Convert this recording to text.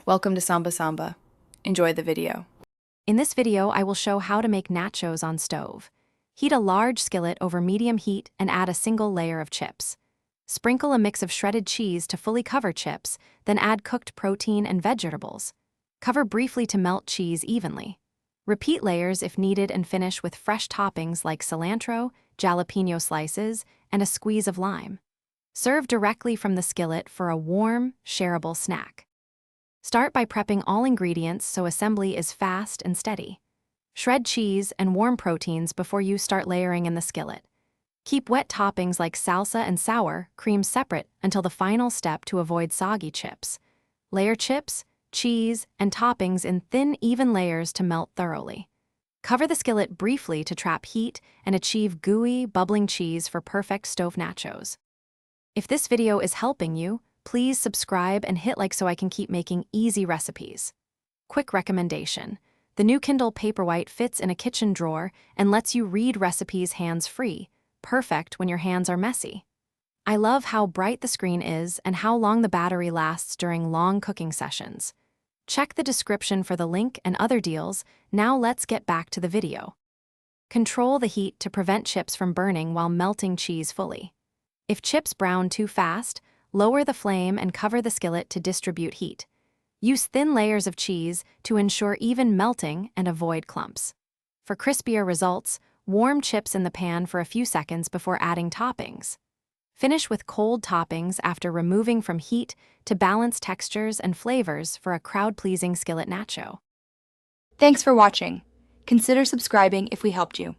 Welcome to Samba Samba. Enjoy the video. In this video, I will show how to make nachos on stove. Heat a large skillet over medium heat and add a single layer of chips. Sprinkle a mix of shredded cheese to fully cover chips, then add cooked protein and vegetables. Cover briefly to melt cheese evenly. Repeat layers if needed and finish with fresh toppings like cilantro, jalapeno slices, and a squeeze of lime. Serve directly from the skillet for a warm, shareable snack. Start by prepping all ingredients so assembly is fast and steady. Shred cheese and warm proteins before you start layering in the skillet. Keep wet toppings like salsa and sour cream separate until the final step to avoid soggy chips. Layer chips, cheese, and toppings in thin, even layers to melt thoroughly. Cover the skillet briefly to trap heat and achieve gooey, bubbling cheese for perfect stove nachos. If this video is helping you, please subscribe and hit like so I can keep making easy recipes. Quick recommendation: the new Kindle Paperwhite fits in a kitchen drawer and lets you read recipes hands-free, perfect when your hands are messy. I love how bright the screen is and how long the battery lasts during long cooking sessions. Check the description for the link and other deals. Now let's get back to the video. Control the heat to prevent chips from burning while melting cheese fully. If chips brown too fast, lower the flame and cover the skillet to distribute heat. Use thin layers of cheese to ensure even melting and avoid clumps. For crispier results, warm chips in the pan for a few seconds before adding toppings. Finish with cold toppings after removing from heat to balance textures and flavors for a crowd-pleasing skillet nacho. Thanks for watching. Consider subscribing if we helped you.